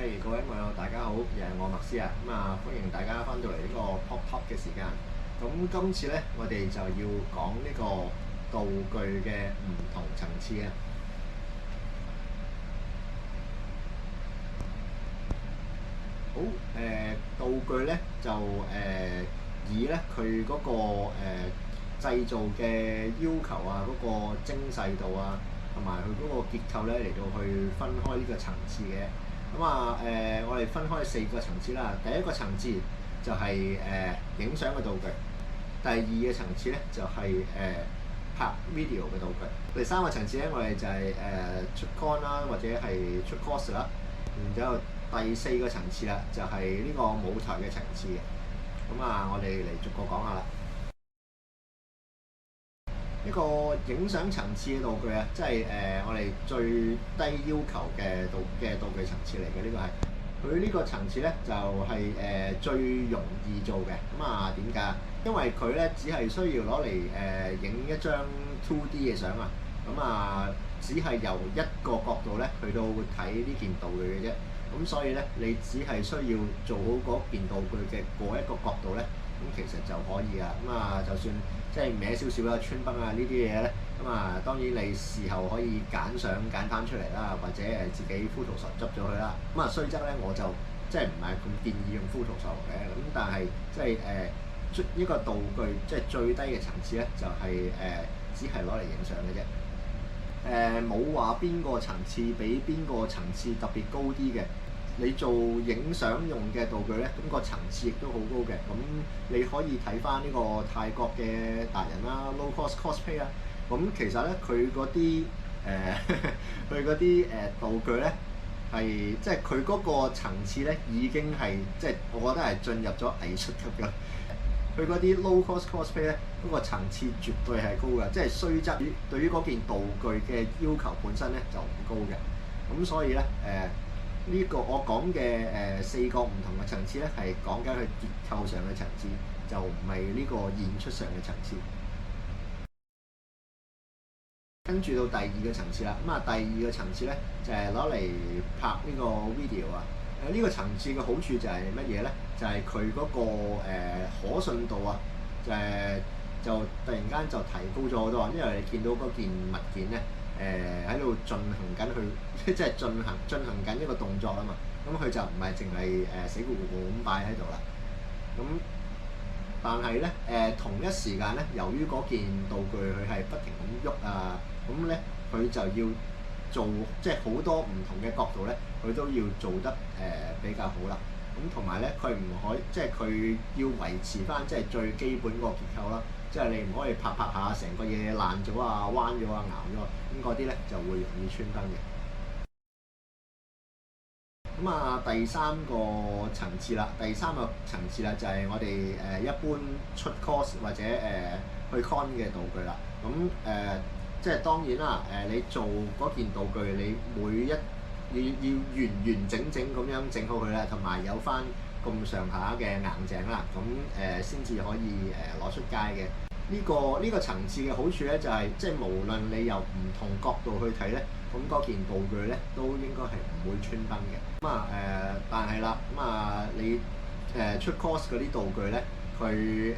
各位網友大家好，又係我麥斯啊，歡迎大家翻到嚟呢個 Pop Top 嘅時間。咁今次呢，我哋就要講呢個道具嘅唔同層次啊。好，道具呢，就以呢佢嗰個製造嘅要求啊，嗰個精細度啊，同埋佢嗰個結構呢，嚟到去分開呢個層次嘅。我哋分開4個層次啦。第一個層次就係影相嘅道具，第二個層次咧就係拍 video 嘅道具，第三個層次咧我哋就係出 con 啦，或者係出 cos 啦。然之後第4個層次啦，就係呢個舞台嘅層次嘅。我哋嚟逐個講下啦。呢個影相層次嘅道具啊，即係我哋最低要求嘅道具層次嚟嘅。呢個係佢呢個層次咧，就係最容易做嘅。點解？因為佢咧只係需要攞嚟影一張 2D 嘅相啊。只係由一個角度咧去到睇呢件道具嘅啫。咁所以咧，你只係需要做好嗰件道具嘅嗰一個角度咧，咁其實就可以噶。就算即係歪少少啦、穿崩啊呢啲嘢咧，當然你事後可以揀相揀翻出嚟啦，或者自己 Photoshop 執咗佢啦。雖則咧我就即係唔係咁建議用 Photoshop 嘅，但係即係出呢個道具即係最低嘅層次咧，就係只係攞嚟影相嘅啫。冇話邊個層次比邊個層次特別高啲嘅。你做影相用嘅道具咧，咁個層次亦都好高嘅。咁你可以睇翻呢個泰國嘅達人啦 ，low cost cosplay 啊。咁其實咧，佢嗰啲佢嗰啲道具咧，係即係佢嗰個層次咧，已經係即係我覺得係進入咗藝術級㗎。佢嗰啲 low cost cosplay 咧，嗰個層次絕對係高㗎，即係雖則對於嗰件道具嘅要求本身咧就唔高嘅。咁所以咧呢個我講嘅4個唔同嘅層次咧，係講緊佢結構上嘅層次，就唔係呢個演出上嘅層次。跟住到第2個層次啦，第2個層次咧就係攞嚟拍呢個 video 啊。呢個層次嘅好處就係乜嘢咧？就係佢嗰個可信度啊，就突然間就提高咗好多，因為你見到嗰件物件咧。喺度進行緊佢，即係進行緊一個動作啊嘛。咁佢就唔係淨係死咕咕咁擺喺度啦。咁但係咧同一時間咧，由於嗰件道具佢係不停咁喐啊，咁咧佢就要做即係好多唔同嘅角度咧，佢都要做得比較好啦。咁同埋咧，佢唔可以即係佢要維持翻即係最基本嗰個結構啦。即係你唔可以拍下成個嘢爛咗啊、彎咗啊、淆咗，咁嗰啲咧就會容易穿崩嘅。第3個層次啦，就係我哋一般出 cos 或者去 con 嘅道具啦。即係當然啦，你做嗰件道具，你每一要完完整整咁樣整好佢啦，同埋有翻咁上下嘅硬淨啦，咁先至可以攞出街嘅。呢個層次嘅好處咧，就係即係無論你由唔同角度去睇咧，咁嗰件道具咧都應該係唔會穿崩嘅。但係啦，你出 cos 嗰啲道具咧，佢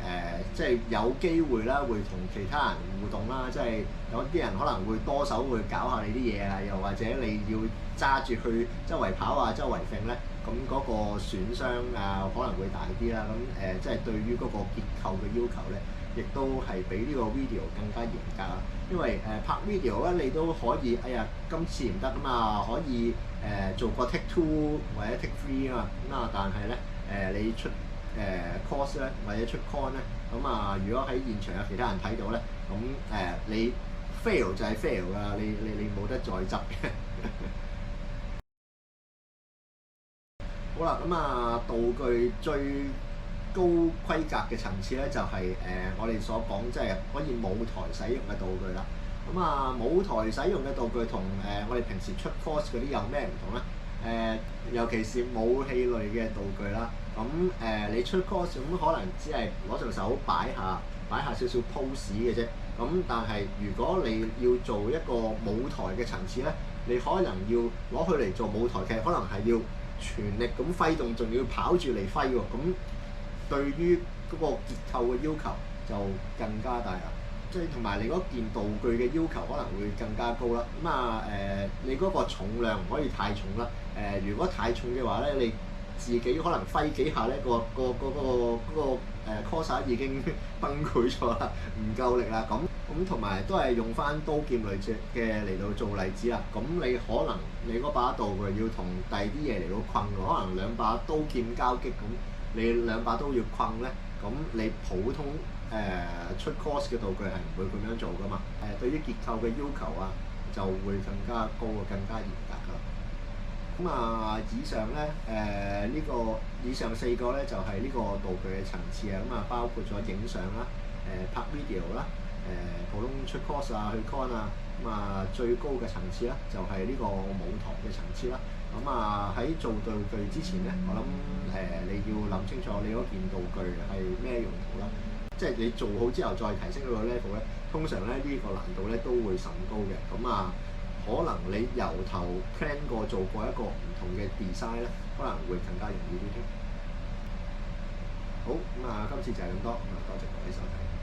即係有機會啦，會同其他人互動啦，即係有啲人可能會多手會搞下你啲嘢啊，又或者你要揸住佢周圍跑啊、周圍揈咧，咁嗰個損傷啊可能會大啲啦。即係對於嗰個結構嘅要求咧，亦都係比呢個 video 更加嚴格啊。因為拍 video 咧，你都可以，今次唔得啊嘛，可以做個 take 2或者 take 3啊嘛。但係咧你出cos 咧或者出 con 咧，如果喺現場有其他人睇到咧，咁你 fail 就係 fail 㗎，你冇得再執嘅。好啦，道具最高規格嘅層次咧，就係我哋所講即係可以舞台使用嘅道具啦。舞台使用嘅道具同我哋平時出 cos 嗰啲有咩唔同咧？尤其是武器類嘅道具啦。你出 cos 咁可能只係攞隻手擺下少少 pose 嘅啫。但係如果你要做一個舞台嘅層次咧，你可能要攞佢嚟做舞台劇，可能係要全力咁揮動，仲要跑住嚟揮喎。咁對於嗰個結構嘅要求就更加大啦。即係同埋你嗰件道具嘅要求可能會更加高啦。咁你嗰個重量唔可以太重啦。如果太重嘅話咧，你自己可能揮幾下咧，個 course 已經崩潰咗啦，唔夠力啦。咁同埋都係用翻刀劍類嘅嚟到做例子啦。咁你可能你嗰把道具要同第二啲嘢嚟到困喎，可能兩把刀劍交擊咁，你兩把刀要困咧，咁你普通出 course 嘅道具係唔會咁樣做噶嘛。對於結構嘅要求啊，就會更加高啊，更加嚴格噶啦。以上咧以上4個咧就係呢個道具嘅層次啊。包括咗影相啦、拍 video 啦、普通出 course 啊、去 con 啊。最高嘅層次咧就係呢個舞台嘅層次啦。喺做道具之前咧，我諗你要諗清楚你嗰件道具係咩用途啦。即係你做好之後再提升嗰個 level 咧，通常咧呢個難度咧都會甚高嘅。可能你由頭 plan 過做過一個唔同嘅 design 咧，可能會更加容易啲添。好，今次就係咁多，多謝各位收睇。